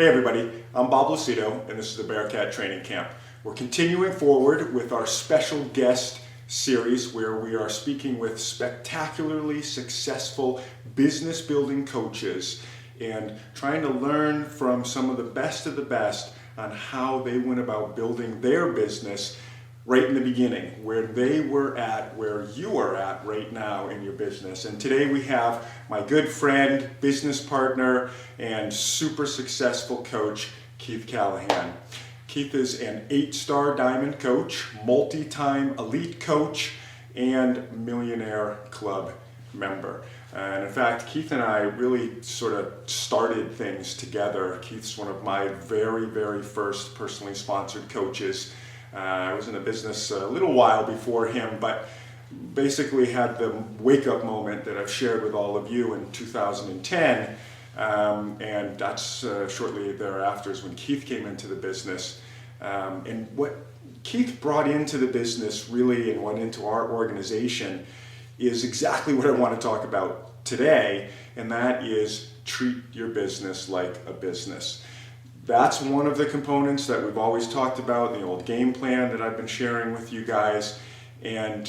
Hey everybody, I'm Bob Lucido and this is the Bearcat Training Camp. We're continuing forward with our special guest series where we are speaking with spectacularly successful business building coaches and trying to learn from some of the best on how they went about building their business right in the beginning, where they were at, where you are at right now in your business. And today we have my good friend, business partner, and super successful coach, Keith Callahan. Keith is an 8-star diamond coach, multi-time elite coach, and Millionaire Club member. And in fact, Keith and I really sort of started things together. Keith's one of my very, very first personally sponsored coaches. I was in the business a little while before him, but basically had the wake-up moment that I've shared with all of you in 2010, and that's shortly thereafter is when Keith came into the business. And what Keith brought into the business really and went into our organization is exactly what I want to talk about today, and that is treat your business like a business. That's one of the components that we've always talked about, the old game plan that I've been sharing with you guys. And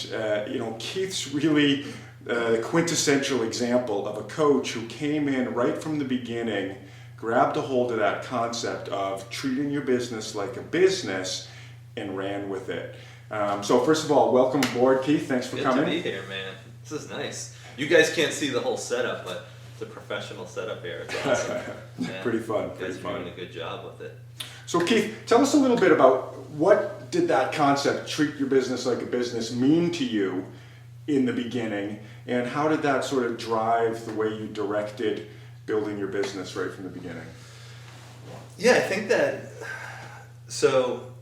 Keith's really the quintessential example of a coach who came in right from the beginning, grabbed a hold of that concept of treating your business like a business and ran with it. So first of all, welcome aboard, Keith. Thanks for coming. Good to be here, man. This is nice. You guys can't see the whole setup, but it's a professional setup here. It's awesome. Yeah. Pretty fun. You guys are doing a good job with it. So Keith, tell us a little bit about what did that concept, treat your business like a business, mean to you in the beginning, and how did that sort of drive the way you directed building your business right from the beginning? Yeah, I think that, so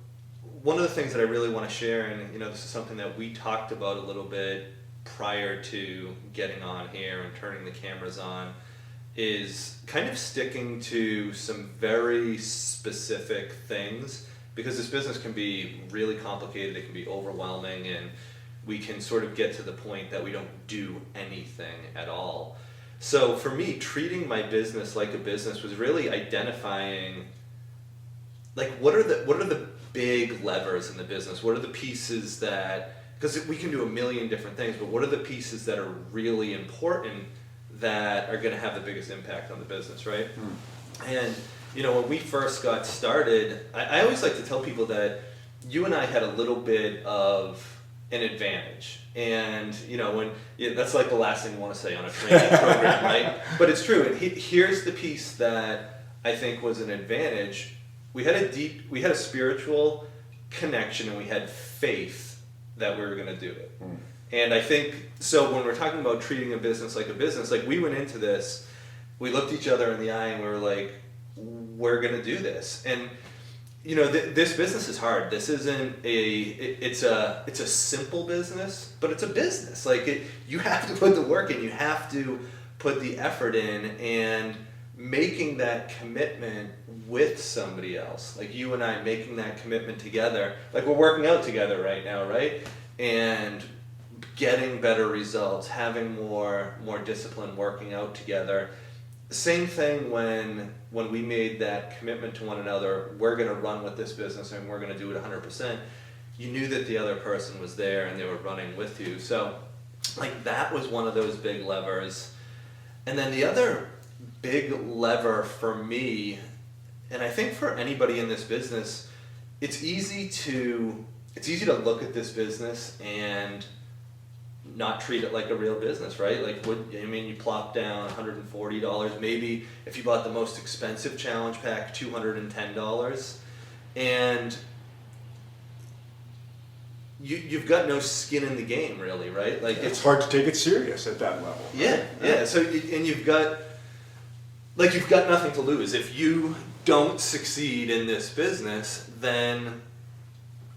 one of the things that I really want to share, and this is something that we talked about a little bit prior to getting on here and turning the cameras on, is kind of sticking to some very specific things, because this business can be really complicated, it can be overwhelming, and we can sort of get to the point that we don't do anything at all. So for me, treating my business like a business was really identifying, like, what are the big levers in the business? What are the pieces that, because we can do a million different things, but what are the pieces that are really important that are going to have the biggest impact on the business, right? And when we first got started, I always like to tell people that you and I had a little bit of an advantage, and that's like the last thing you want to say on a training program, right? But it's true. And here's the piece that I think was an advantage. We had a spiritual connection, and we had faith that we were going to do it. And I think, so when we're talking about treating a business like a business, like, we went into this, we looked each other in the eye and we were like, we're going to do this. And this business is hard. This isn't it's a simple business, but it's a business. Like, you have to put the work in, you have to put the effort in, and making that commitment with somebody else, like you and I making that commitment together, like we're working out together right now, right? And getting better results, having more discipline, working out together. Same thing when we made that commitment to one another, we're going to run with this business and we're going to do it 100%. You knew that the other person was there and they were running with you. So, like, that was one of those big levers. And then the other big lever for me, and I think for anybody in this business, it's easy to look at this business and not treat it like a real business, right? Like, you plop down $140, maybe if you bought the most expensive challenge pack, $210, and you've got no skin in the game, really, right? Like, it's hard to take it serious at that level. Yeah, yeah. So, and you've got nothing to lose. If you don't succeed in this business, then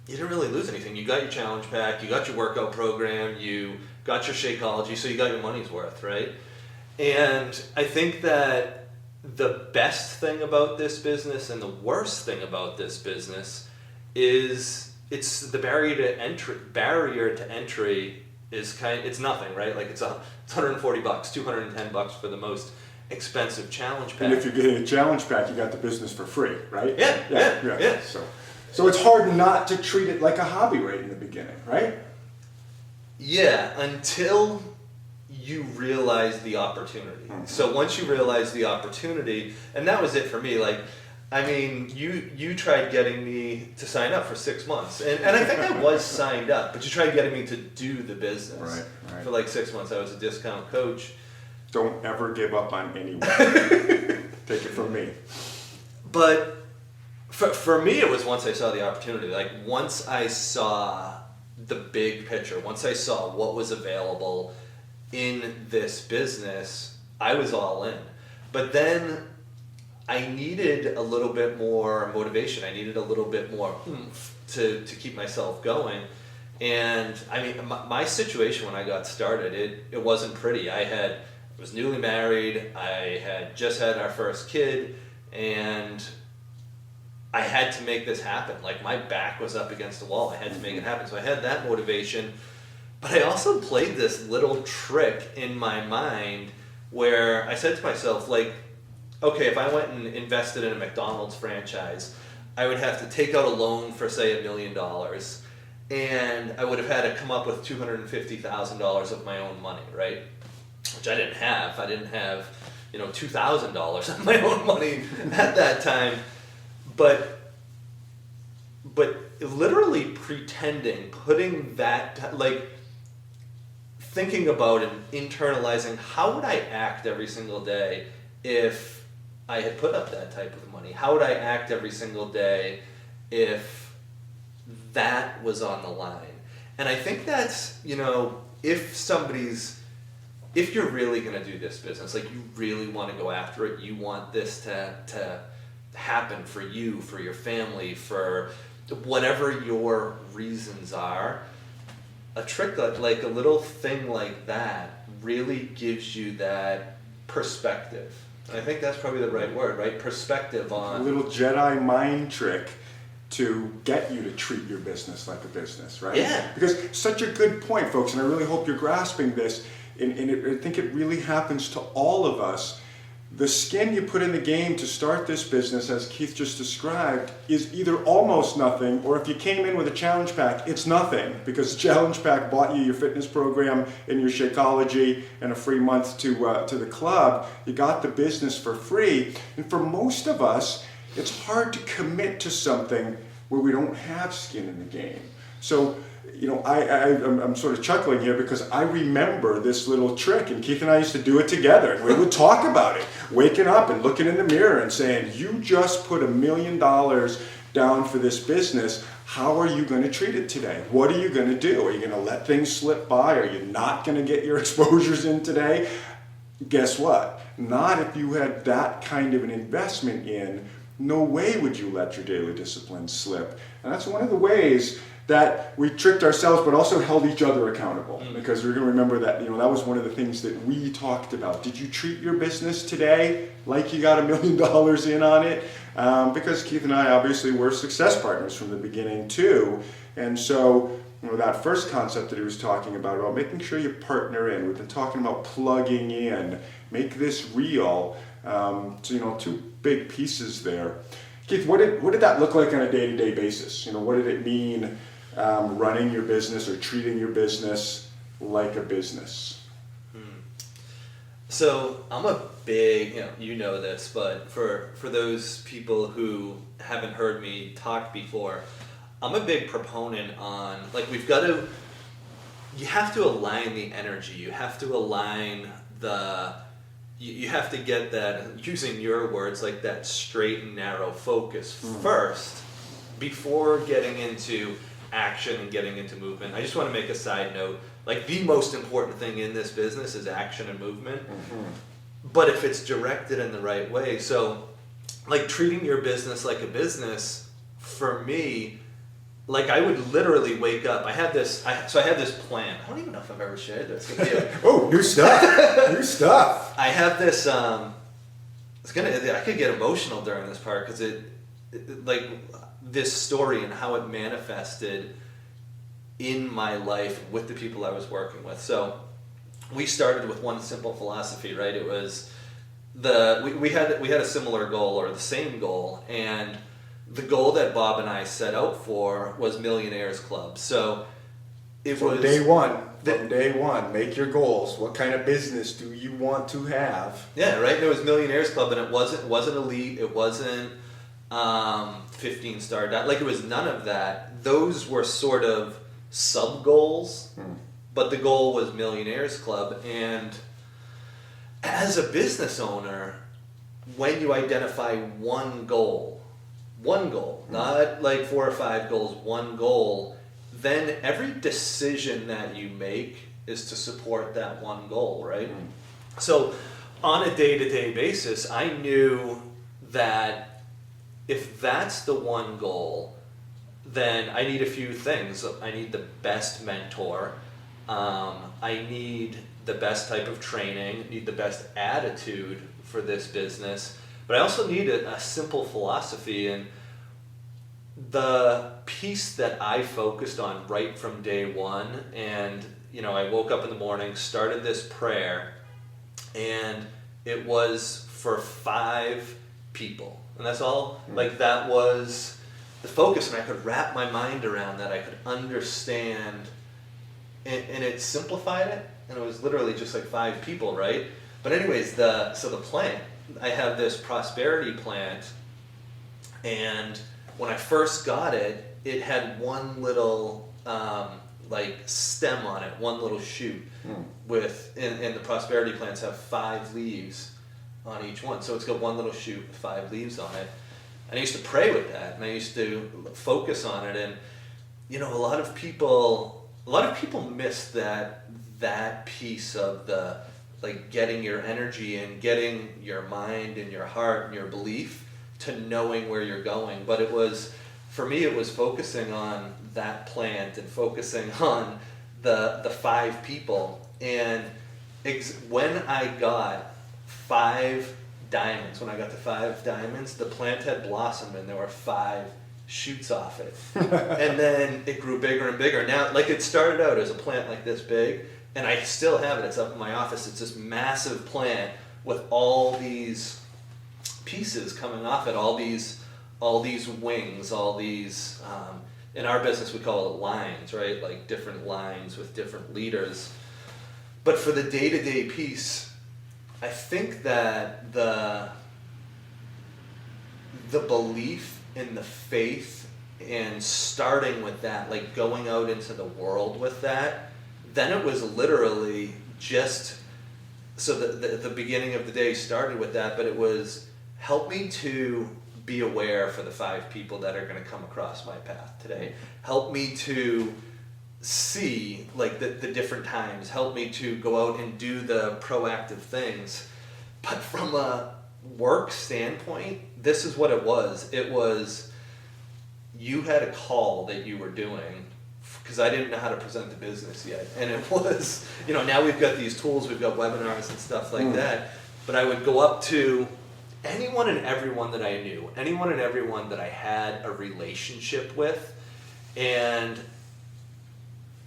you didn't really lose anything. You got your challenge pack, you got your workout program, you got your Shakeology, so you got your money's worth, right? And I think that the best thing about this business and the worst thing about this business is it's the barrier to entry is it's nothing, right? Like, it's $140, $210 for the most expensive challenge pack. And if you're getting a challenge pack, you got the business for free, right? Yeah. So it's hard not to treat it like a hobby right in the beginning, right? Yeah, until you realize the opportunity. Mm-hmm. So once you realize the opportunity, and that was it for me. Like, I mean, you tried getting me to sign up for 6 months, and I think I was signed up, but you tried getting me to do the business. Right. For like 6 months. I was a discount coach. Don't ever give up on anyone. Take it from me. But for me, it was once I saw the opportunity. Like, once I saw the big picture, once I saw what was available in this business, I was all in. But then I needed a little bit more motivation. I needed a little bit more oomph to keep myself going. And I mean, my situation when I got started, it wasn't pretty. I was newly married. I had just had our first kid, and I had to make this happen. Like, my back was up against the wall. I had to make it happen. So I had that motivation. But I also played this little trick in my mind where I said to myself, like, okay, if I went and invested in a McDonald's franchise, I would have to take out a loan for, say, $1 million. And I would have had to come up with $250,000 of my own money, right? Which I didn't have. I didn't have, $2,000 of my own money at that time. But literally pretending, putting that, like, thinking about and internalizing, how would I act every single day if I had put up that type of money? How would I act every single day if that was on the line? And I think that's, if you're really going to do this business, like, you really want to go after it, you want this to happen for you, for your family, for whatever your reasons are, a trick like a little thing like that really gives you that perspective. And I think that's probably the right word, right? Perspective on a little Jedi mind trick to get you to treat your business like a business, right? Yeah. Because such a good point, folks, and I really hope you're grasping this, and I think it really happens to all of us. The skin you put in the game to start this business, as Keith just described, is either almost nothing, or if you came in with a challenge pack, it's nothing, because the challenge pack bought you your fitness program and your Shakeology and a free month to the club. You got the business for free. And for most of us, it's hard to commit to something where we don't have skin in the game. So, I'm sort of chuckling here because I remember this little trick, and Keith and I used to do it together, and we would talk about it, waking up and looking in the mirror and saying, you just put $1 million down for this business. How are you going to treat it today? What are you going to do? Are you going to let things slip by? Are you not going to get your exposures in today? Guess what? Not if you had that kind of an investment in. No way would you let your daily discipline slip. And that's one of the ways that we tricked ourselves, but also held each other accountable. Because we're going to remember that, that was one of the things that we talked about. Did you treat your business today like you got $1 million in on it? Because Keith and I obviously were success partners from the beginning too. And so, that first concept that he was talking about making sure you partner in. We've been talking about plugging in, make this real. So, two big pieces there. Keith, what did that look like on a day-to-day basis? What did it mean running your business or treating your business like a business? So I'm a big, you know this, but for those people who haven't heard me talk before, I'm a big proponent on, like, you have to align the energy, you have to align you have to get that, using your words, like that straight and narrow focus first before getting into action and getting into movement. I just want to make a side note, like, the most important thing in this business is action and movement, but if it's directed in the right way. So, like, treating your business like a business, for me, like, I would literally wake up. I had this plan. I don't even know if I've ever shared this with you. Oh, new stuff. New stuff. I have this, I could get emotional during this part because it, like, this story and how it manifested in my life with the people I was working with. So we started with one simple philosophy, right? It was, we had a similar goal, or the same goal, and the goal that Bob and I set out for was Millionaires Club. So it From was day one, make your goals. What kind of business do you want to have? Yeah, right. There was Millionaires Club, and it wasn't elite. It wasn't 15-star. Like, it was none of that. Those were sort of sub goals, but the goal was Millionaires Club. And as a business owner, when you identify one goal, not like 4 or 5 goals, one goal, then every decision that you make is to support that one goal, right? So on a day-to-day basis, I knew that if that's the one goal, then I need a few things. I need the best mentor. I need the best type of training, need the best attitude for this business, but I also need a simple philosophy. And the piece that I focused on right from day one, and I woke up in the morning, started this prayer, and it was for 5 people, and that's all. Like, that was the focus, and I could wrap my mind around that. I could understand, and it simplified it, and it was literally just like 5 people, right? But anyways, the plant, I have this prosperity plant, and when I first got it, it had one little like stem on it, one little shoot. And the prosperity plants have 5 leaves on each one, so it's got one little shoot with 5 leaves on it. And I used to pray with that, and I used to focus on it. And a lot of people miss that piece of the, like, getting your energy and getting your mind and your heart and your belief to knowing where you're going. But for me, it was focusing on that plant and focusing on the 5 people. And when I got 5 diamonds, the plant had blossomed and there were 5 shoots off it. And then it grew bigger and bigger. Now, like, it started out as a plant like this big, and I still have it. It's up in my office. It's this massive plant with all these pieces coming off it, all these wings, all these, in our business we call it lines, right? Like, different lines with different leaders. But for the day-to-day piece, I think that the belief in the faith and starting with that, like going out into the world with that, then it was literally just, so the beginning of the day started with that, but it was, help me to be aware for the 5 people that are going to come across my path today. Help me to see, like, the different times. Help me to go out and do the proactive things. But from a work standpoint, this is what it was. It was, you had a call that you were doing, because I didn't know how to present the business yet. And it was, now we've got these tools, we've got webinars and stuff like that. But I would go up to anyone and everyone that I knew, anyone and everyone that I had a relationship with, and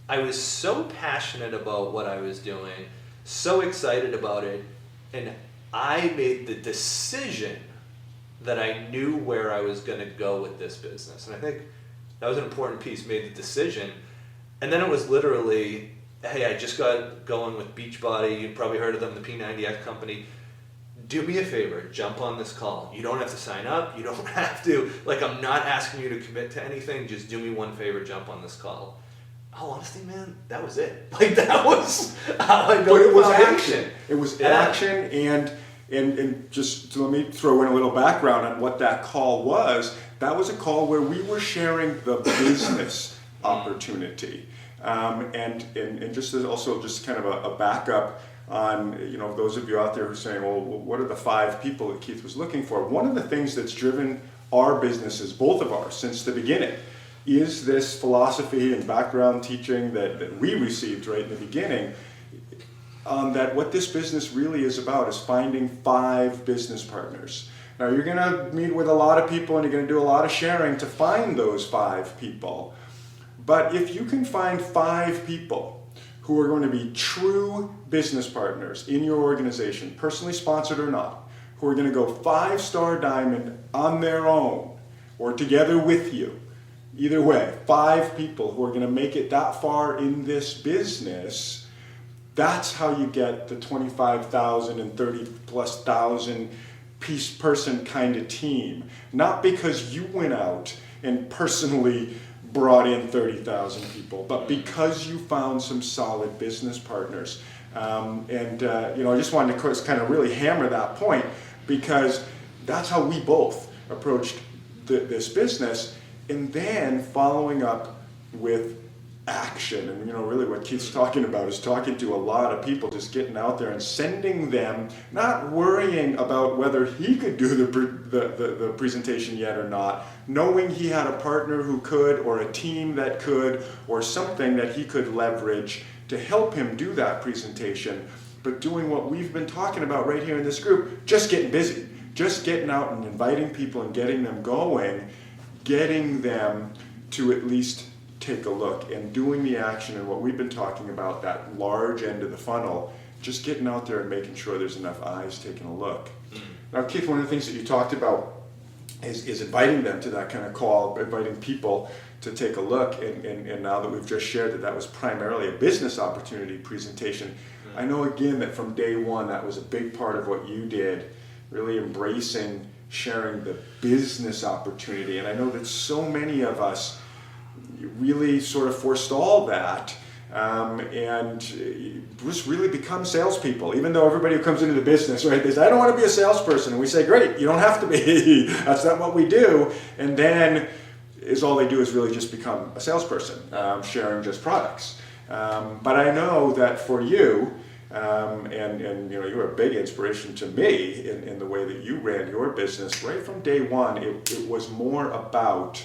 I was so passionate about what I was doing, so excited about it, and I made the decision that I knew where I was going to go with this business. And I think that was an important piece, made the decision. And then it was literally, hey, I just got going with Beachbody. You've probably heard of them, the P90X company. Do me a favor, jump on this call. You don't have to sign up. You don't have to, like, I'm not asking you to commit to anything. Just do me one favor, jump on this call. Oh, honestly, man, that was it. Like, that was how I built. But it was foundation. action. It was action, and just to let me throw in a little background on what that call was. That was a call where we were sharing the business opportunity, and just as also just kind of a backup on, those of you out there who are saying, well, what are the 5 people that Keith was looking for? One of the things that's driven our businesses, both of ours, since the beginning, is this philosophy and background teaching that we received right in the beginning, that what this business really is about is finding 5 business partners. Now, you're going to meet with a lot of people and you're going to do a lot of sharing to find those 5 people. But if you can find 5 people who are going to be true business partners in your organization, personally sponsored or not, who are going to go 5-star diamond on their own or together with you. Either way, 5 people who are going to make it that far in this business. That's how you get the 25,000 and 30+ thousand piece person kind of team. Not because you went out and personally brought in 30,000 people, but because you found some solid business partners. I just wanted to kind of really hammer that point, because that's how we both approached this business, and then following up with action. And really what Keith's talking about is talking to a lot of people, just getting out there and sending them, not worrying about whether he could do the presentation yet or not, knowing he had a partner who could, or a team that could, or something that he could leverage to help him do that presentation, but doing what we've been talking about right here in this group, just getting busy, just getting out and inviting people and getting them going, getting them to at least take a look, and doing the action and what we've been talking about, that large end of the funnel, just getting out there and making sure there's enough eyes taking a look. Now, Keith, one of the things that you talked about is inviting them to that kind of call, inviting people to take a look, and now that we've just shared that was primarily a business opportunity presentation, I know again that from day one that was a big part of what you did, really embracing sharing the business opportunity. And I know that so many of us really sort of forestall that and just really become salespeople, even though everybody who comes into the business, right, they say, I don't want to be a salesperson. And we say, great, you don't have to be. That's not what we do. And then all they do is really just become a salesperson, sharing just products. But I know that for you, and you're a big inspiration to me in the way that you ran your business. Right from day one, it was more about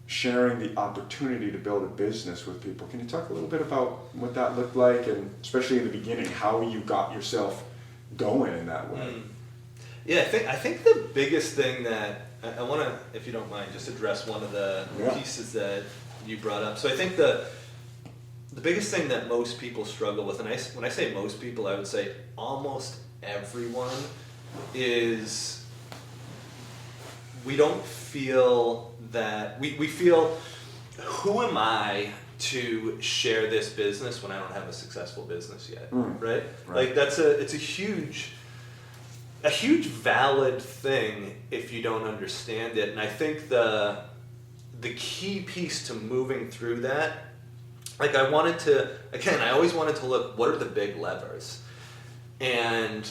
sharing the opportunity to build a business with people. Can you talk a little bit about what that looked like, and especially in the beginning, how you got yourself going in that way? Yeah, I think the biggest thing that I want to, if you don't mind, just address one of the pieces that you brought up. So I think the biggest thing that most people struggle with, and when I say most people, I would say almost everyone, is we don't feel that, we feel, who am I to share this business when I don't have a successful business yet, right? Like it's a huge valid thing if you don't understand it. And I think the key piece to moving through that, like I always wanted to look, what are the big levers? And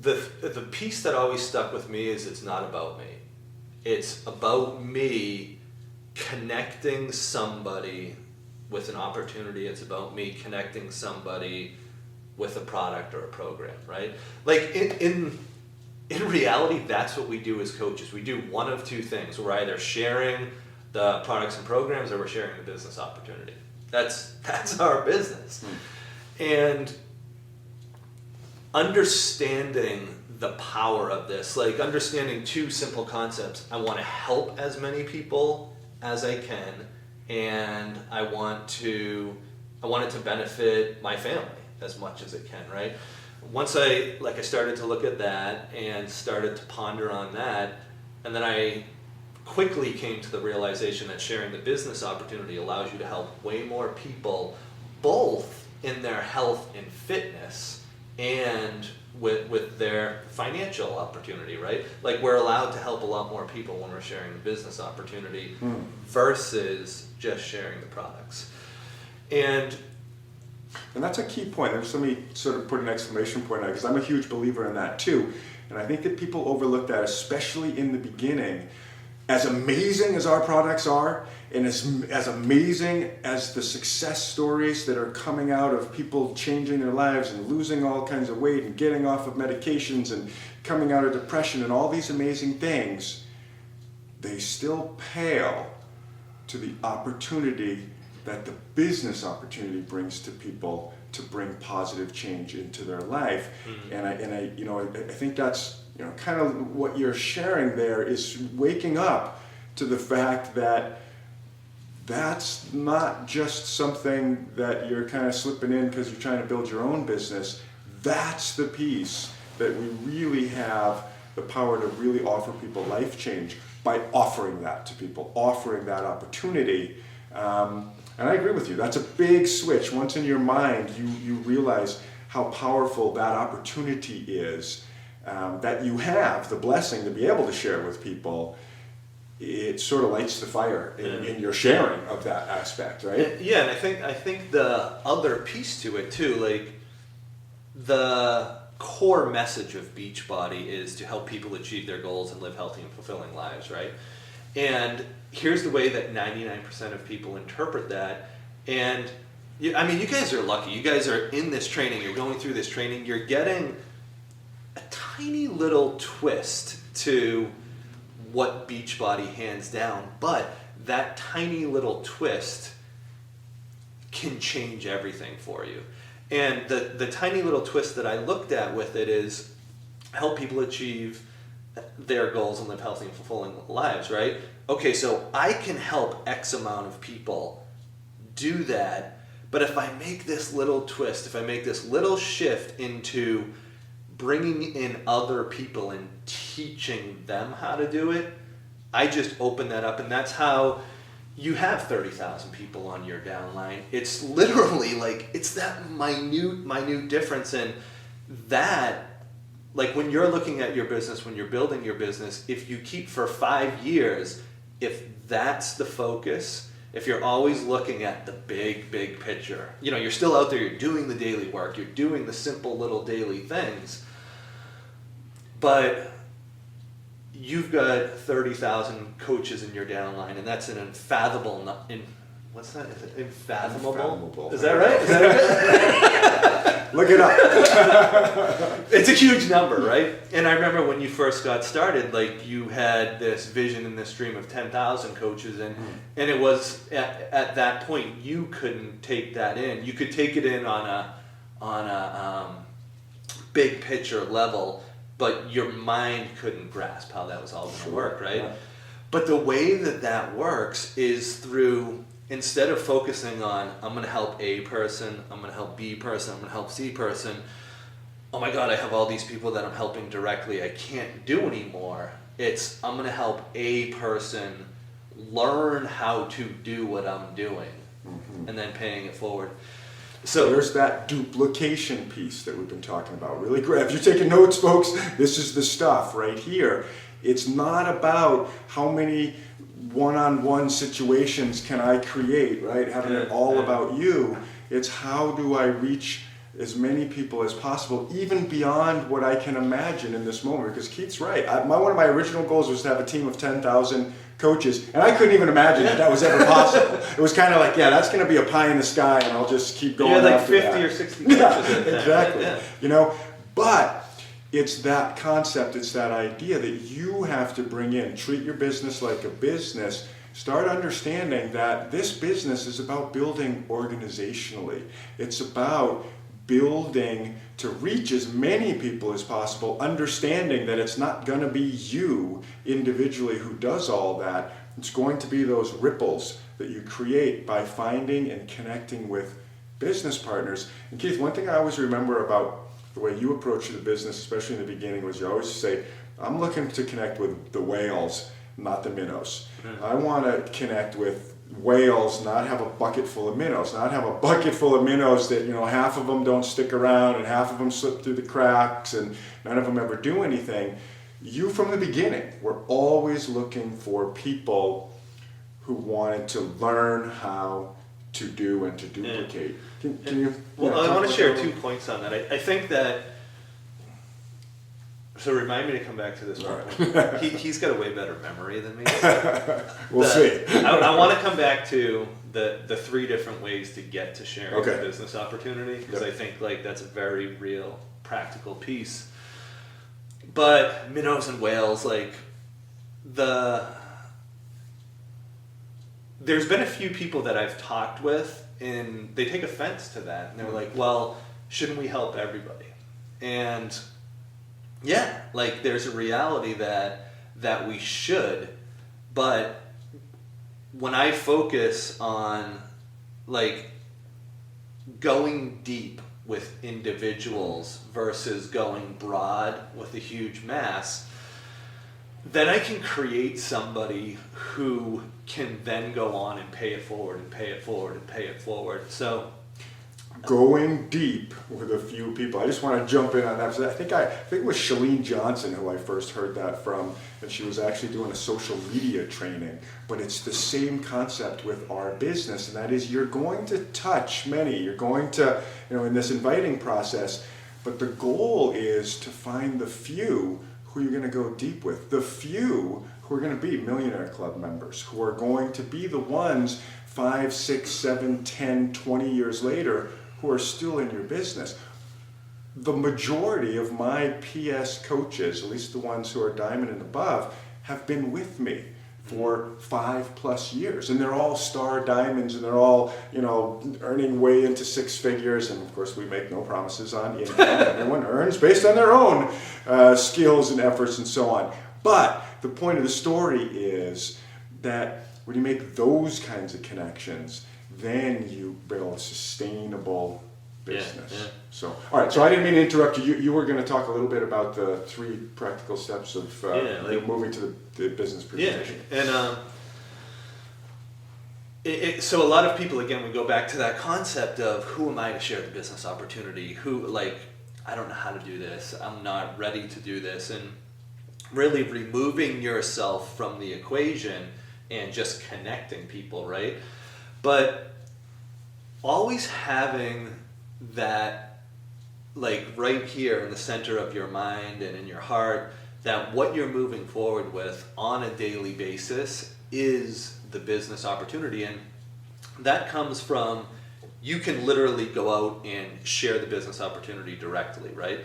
the piece that always stuck with me is it's not about me. It's about me connecting somebody with an opportunity. It's about me connecting somebody with a product or a program, right? Like in reality, that's what we do as coaches. We do one of two things. We're either sharing the products and programs, or we're sharing the business opportunity. That's our business. And understanding the power of this, like understanding two simple concepts. I want to help as many people as I can, and I want it to benefit my family as much as it can, right? Once I started to look at that and started to ponder on that, and then I quickly came to the realization that sharing the business opportunity allows you to help way more people, both in their health and fitness and with their financial opportunity, right? Like we're allowed to help a lot more people when we're sharing the business opportunity versus just sharing the products. And that's a key point. Let me sort of put an exclamation point on it, because I'm a huge believer in that too. And I think that people overlook that, especially in the beginning. As amazing as our products are, and as amazing as the success stories that are coming out of people changing their lives and losing all kinds of weight and getting off of medications and coming out of depression and all these amazing things, they still pale to the opportunity that the business opportunity brings to people to bring positive change into their life. And I think that's kind of what you're sharing there, is waking up to the fact that that's not just something that you're kind of slipping in because you're trying to build your own business. That's the piece that we really have the power to really offer people life change by offering that to people, offering that opportunity. And I agree with you. That's a big switch. Once in your mind, you realize how powerful that opportunity is, that you have the blessing to be able to share with people. It sort of lights the fire in your sharing of that aspect, right? Yeah, and I think the other piece to it too, like the core message of Beachbody is to help people achieve their goals and live healthy and fulfilling lives, right? And here's the way that 99% of people interpret that. And you guys are lucky. You guys are in this training. You're going through this training. You're getting a tiny little twist to what Beachbody hands down, but that tiny little twist can change everything for you. And the tiny little twist that I looked at with it is help people achieve their goals and live healthy and fulfilling lives, right? Okay, so I can help X amount of people do that, but if I make this little twist, if I make this little shift into bringing in other people and teaching them how to do it, I just open that up, and that's how you have 30,000 people on your downline. It's literally like, it's that minute difference. And that, like when you're looking at your business, when you're building your business, if you keep for 5 years, if that's the focus, if you're always looking at the big picture, you're still out there, you're doing the daily work, you're doing the simple little daily things, but you've got 30,000 coaches in your downline, and that's an unfathomable. What's that? Is it unfathomable? Is that right? Is that Look it up. It's a huge number, right? And I remember when you first got started, like you had this vision and this dream of 10,000 coaches, and it was at that point you couldn't take that in. You could take it in on a big picture level, but your mind couldn't grasp how that was all going to work, right? Yeah. But the way that works is through, instead of focusing on, I'm going to help A person, I'm going to help B person, I'm going to help C person, oh my God, I have all these people that I'm helping directly, I can't do anymore. It's, I'm going to help A person learn how to do what I'm doing, and then paying it forward. So there's that duplication piece that we've been talking about. Really great. If you're taking notes, folks, this is the stuff right here. It's not about how many one-on-one situations can I create, right? Having it all about you. It's how do I reach as many people as possible, even beyond what I can imagine in this moment. Because Keith's right. One of my original goals was to have a team of 10,000 coaches, and I couldn't even imagine that was ever possible. It was kind of like, that's going to be a pie in the sky, and I'll just keep going. You had like after 50 that. or 60 coaches. Yeah, exactly. Yeah. But it's that concept, it's that idea that you have to bring in, treat your business like a business. Start understanding that this business is about building organizationally. It's about building to reach as many people as possible, understanding that it's not going to be you individually who does all that. It's going to be those ripples that you create by finding and connecting with business partners. And Keith, one thing I always remember about the way you approach the business, especially in the beginning, was you always say, I'm looking to connect with the whales, not the minnows. I want to connect with whales, not have a bucket full of minnows, not have a bucket full of minnows that, half of them don't stick around and half of them slip through the cracks and none of them ever do anything. You, from the beginning, were always looking for people who wanted to learn how to do and to duplicate. Can you? Well, I want to share 2 points on that. I think that, so remind me to come back to this one. Right. He's got a way better memory than me. We'll see. I want to come back to the 3 different ways to get to sharing a business opportunity, because I think that's a very real, practical piece. But minnows and whales, there's been a few people that I've talked with, and they take offense to that, and they're like, well, shouldn't we help everybody? And yeah, there's a reality that we should, but when I focus on going deep with individuals versus going broad with a huge mass, then I can create somebody who can then go on and pay it forward and pay it forward and pay it forward. So going deep with a few people. I just want to jump in on that. I think it was Shalene Johnson who I first heard that from, and she was actually doing a social media training. But it's the same concept with our business, and that is you're going to touch many. You're going to, in this inviting process, but the goal is to find the few who you're going to go deep with, the few who are going to be Millionaire Club members, who are going to be the ones 5, 6, 7, 10, 20 years later who are still in your business. The majority of my PS coaches, at least the ones who are diamond and above, have been with me for 5+ years, and they're all star diamonds, and they're all earning way into 6 figures. And of course, we make no promises on income. Everyone earns based on their own skills and efforts and so on. But the point of the story is that when you make those kinds of connections, then you build sustainable business. Yeah. So, all right. So I didn't mean to interrupt you. You were going to talk a little bit about the 3 practical steps of moving to the business presentation. Yeah, and so a lot of people, again, we go back to that concept of who am I to share the business opportunity? I don't know how to do this. I'm not ready to do this, and really removing yourself from the equation and just connecting people, right? But always having that, right here in the center of your mind and in your heart, that what you're moving forward with on a daily basis is the business opportunity. And that comes from, you can literally go out and share the business opportunity directly, right?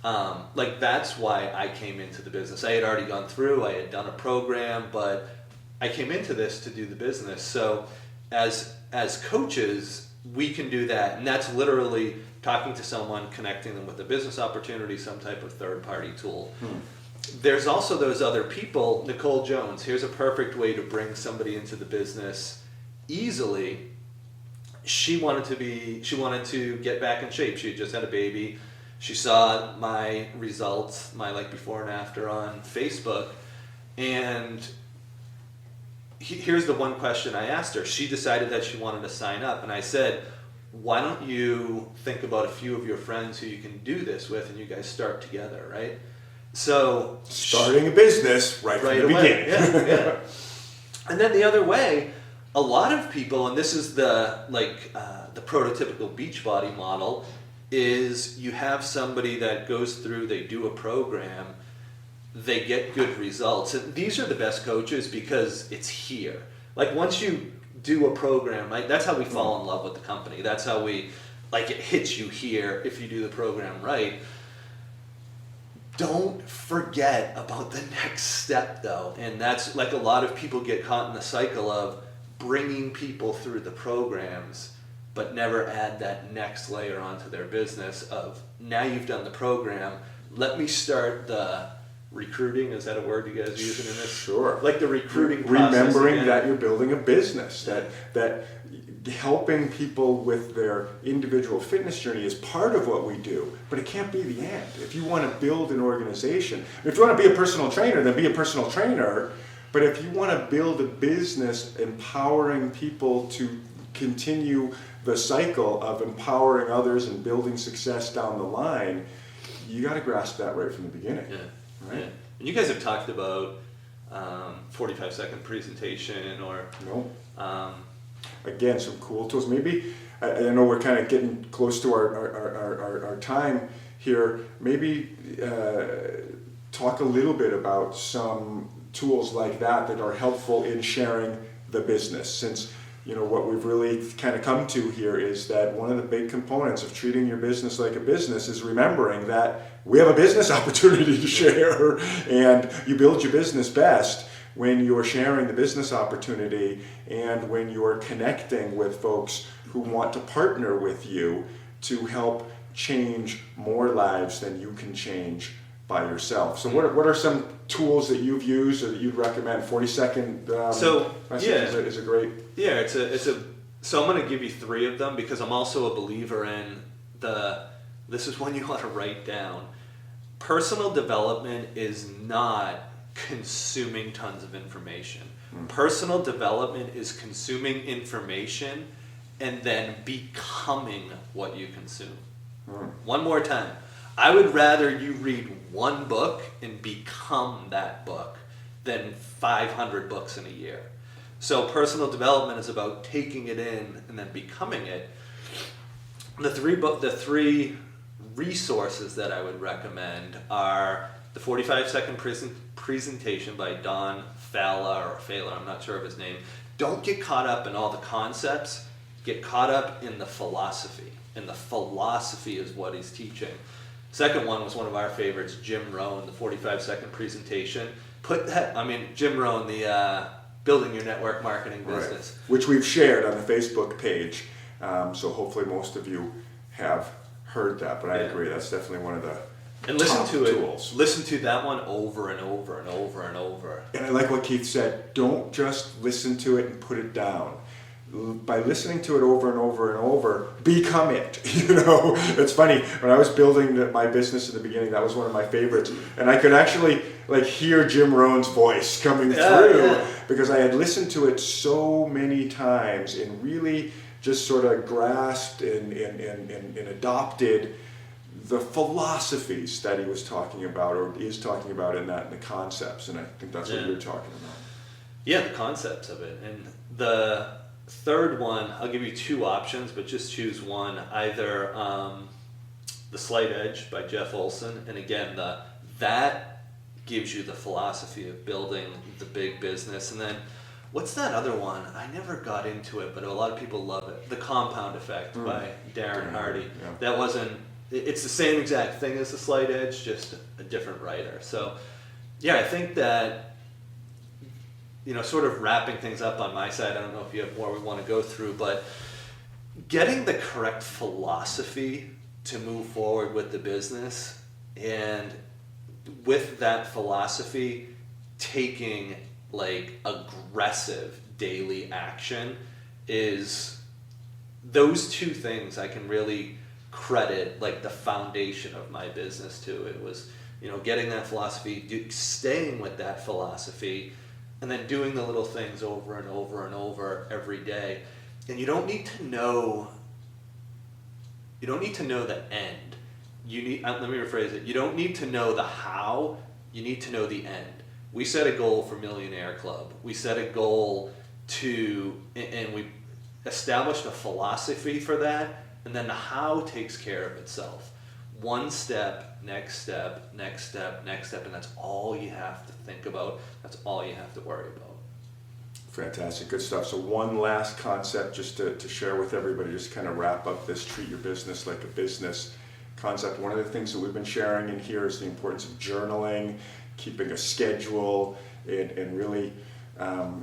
That's why I came into the business. I had already gone through, I had done a program, but I came into this to do the business. So as coaches, we can do that. And that's literally talking to someone, connecting them with a business opportunity, some type of third-party tool. There's also those other people. Nicole Jones, here's a perfect way to bring somebody into the business easily. She wanted to get back in shape. She had just had a baby. She saw my results, my before and after on Facebook, and here's the one question I asked her. She decided that she wanted to sign up, and I said, why don't you think about a few of your friends who you can do this with, and you guys start together, right? So starting a business right from the beginning. Yeah. And then the other way, a lot of people, and this is the prototypical Beachbody model, is you have somebody that goes through, they do a program, they get good results. And these are the best coaches because it's here. Once you do a program, right, that's how we fall in love with the company. That's how it hits you here if you do the program right. Don't forget about the next step, though. And that's a lot of people get caught in the cycle of bringing people through the programs, but never add that next layer onto their business of, now you've done the program, let me start the recruiting. Is that a word you guys are using in this? Sure. The recruiting process. Remembering that you're building a business, that helping people with their individual fitness journey is part of what we do, but it can't be the end. If you want to build an organization, if you want to be a personal trainer, then be a personal trainer. But if you want to build a business empowering people to continue the cycle of empowering others and building success down the line, you got to grasp that right from the beginning. Yeah. Right? Yeah. And you guys have talked about 45-second presentation or... No. Again, some cool tools. Maybe, I know we're kind of getting close to our time here. Maybe talk a little bit about some tools like that are helpful in sharing the business. Since what we've really kind of come to here is that one of the big components of treating your business like a business is remembering that we have a business opportunity to share, and you build your business best when you're sharing the business opportunity and when you're connecting with folks who want to partner with you to help change more lives than you can change by yourself. So what are some tools that you've used or that you'd recommend? 40-second is a great... Yeah, so I'm going to give you 3 of them because I'm also a believer in this is one you want to write down. Personal development is not consuming tons of information. Personal development is consuming information and then becoming what you consume. One more time. I would rather you read one book and become that book than 500 books in a year. So personal development is about taking it in and then becoming it. The three resources that I would recommend are the 45-second presentation by Don Fala, I'm not sure of his name. Don't get caught up in all the concepts. Get caught up in the philosophy. And the philosophy is what he's teaching. Second one was one of our favorites, Jim Rohn, the 45-second presentation. Jim Rohn, the Building Your Network Marketing Business. Right. Which we've shared on the Facebook page. So hopefully most of you have heard that. But I agree, that's definitely one of the listen to tools. Listen to that one over and over and over and over. And I like what Keith said. Don't just listen to it and put it down. By listening to it over and over and over, become it. It's funny, when I was building my business in the beginning, that was one of my favorites, and I could actually hear Jim Rohn's voice coming through because I had listened to it so many times and really just sort of grasped and adopted the philosophies that he was talking about or is talking about in the concepts, and I think that's what you're talking about. Yeah, the concepts of it. And the third one, I'll give you two options, but just choose one. Either The Slight Edge by Jeff Olson, and again, that gives you the philosophy of building the big business. And then, what's that other one? I never got into it, but a lot of people love it. The Compound Effect by Darren Hardy. Yeah. It's the same exact thing as The Slight Edge, just a different writer. So, yeah, I think that, sort of wrapping things up on my side, I don't know if you have more we want to go through, but getting the correct philosophy to move forward with the business, and with that philosophy, taking aggressive daily action, is those two things I can really credit the foundation of my business to. It was, getting that philosophy, staying with that philosophy, and then doing the little things over and over and over every day. And you don't need to know the end. Let me rephrase it. You don't need to know the how, you need to know the end. We set a goal for Millionaire Club. We set a goal and we established a philosophy for that, and then the how takes care of itself. One step, next step, next step, next step, and that's all you have to think about. That's all you have to worry about. Fantastic, good stuff. So one last concept just to share with everybody, just kind of wrap up this treat your business like a business concept. One of the things that we've been sharing in here is the importance of journaling, keeping a schedule, and really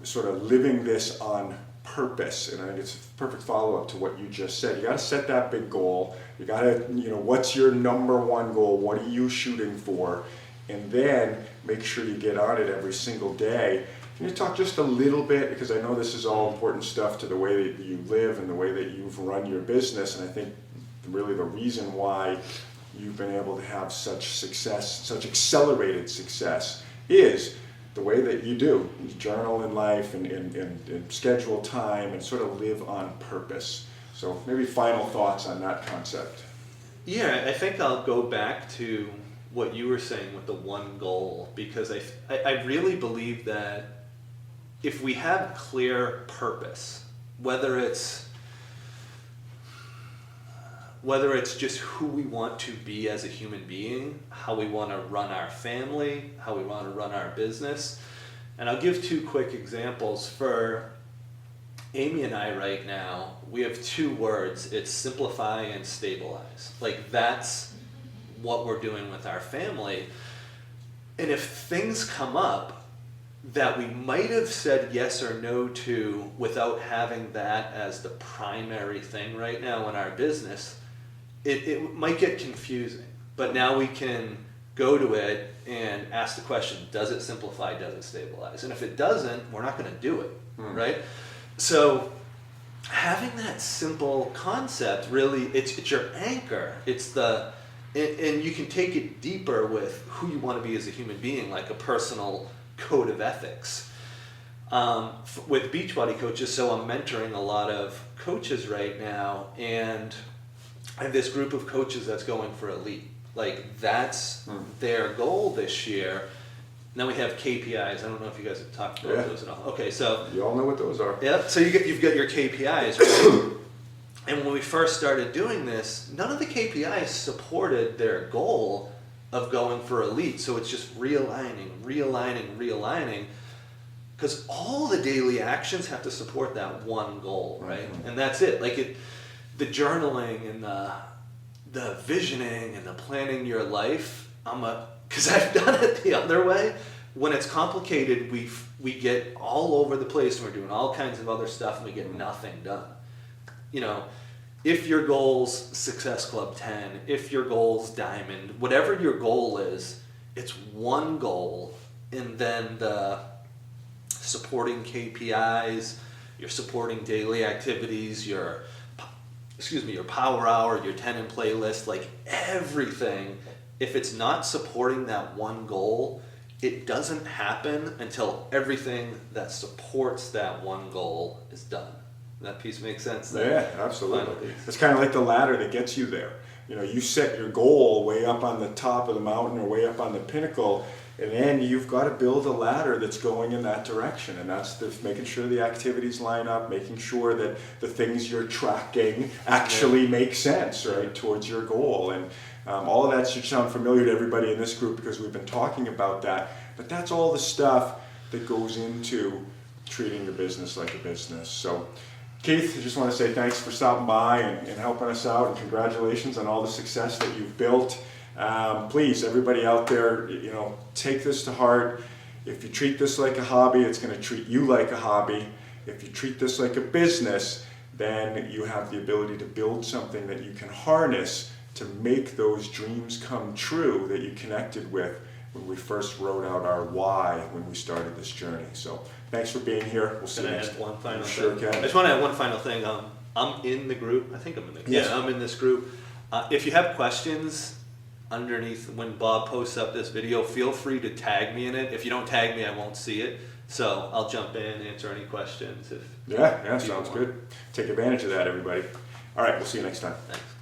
sort of living this on purpose. And I think it's a perfect follow-up to what you just said. You got to set that big goal. You got to, what's your number one goal? What are you shooting for? And then make sure you get on it every single day. Can you talk just a little bit, because I know this is all important stuff to the way that you live and the way that you've run your business, and I think really the reason why you've been able to have such success, such accelerated success, is the way that you do. You journal in life and schedule time and sort of live on purpose. So maybe final thoughts on that concept. Yeah, I think I'll go back to what you were saying with the one goal, because I really believe that if we have clear purpose, whether it's just who we want to be as a human being, how we want to run our family, how we want to run our business. And I'll give two quick examples. For Amy and I right now, we have two words. It's simplify and stabilize. That's what we're doing with our family. And if things come up that we might have said yes or no to without having that as the primary thing right now in our business, it might get confusing. But now we can go to it and ask the question, does it simplify, does it stabilize? And if it doesn't, we're not going to do it, right? So having that that simple concept really, it's your anchor. And you can take it deeper with who you want to be as a human being, like a personal code of ethics. With Beachbody Coaches, so I'm mentoring a lot of coaches right now, and I have this group of coaches that's going for elite. Like, that's their goal this year. Now we have KPIs. I don't know if you guys have talked about those at all. Okay, so you all know what those are. Yeah, so you've got your KPIs, right? And when we first started doing this, none of the KPIs supported their goal of going for elite. So it's just realigning, because all the daily actions have to support that one goal, right? And that's it. Like the journaling and the visioning and the planning your life. Because I've done it the other way. When it's complicated, we get all over the place and we're doing all kinds of other stuff and we get nothing done. You know, if your goal's Success Club 10, if your goal's Diamond, whatever your goal is, it's one goal, and then the supporting KPIs, your supporting daily activities, your power hour, your 10 and playlist, like everything. If it's not supporting that one goal, it doesn't happen until everything that supports that one goal is done. That piece makes sense there? Yeah, absolutely. It's kind of like the ladder that gets you there. You know, you set your goal way up on the top of the mountain or way up on the pinnacle, and then you've got to build a ladder that's going in that direction. And that's making sure the activities line up, making sure that the things you're tracking actually make sense, right, towards your goal. And all of that should sound familiar to everybody in this group because we've been talking about that. But that's all the stuff that goes into treating your business like a business. So, Keith, I just want to say thanks for stopping by and helping us out, and congratulations on all the success that you've built. Please, everybody out there, you know, take this to heart. If you treat this like a hobby, it's going to treat you like a hobby. If you treat this like a business, then you have the ability to build something that you can harness to make those dreams come true that you connected with when we first wrote out our why when we started this journey. So thanks for being here. We'll see you next time. One final thing? Sure can. I just want to add one final thing. I'm in the group. I think I'm in the group. Yes. Yeah, I'm in this group. If you have questions underneath when Bob posts up this video, feel free to tag me in it. If you don't tag me, I won't see it. So I'll jump in and answer any questions. Yeah, sounds good. Take advantage of that, everybody. All right, we'll see you next time. Thanks.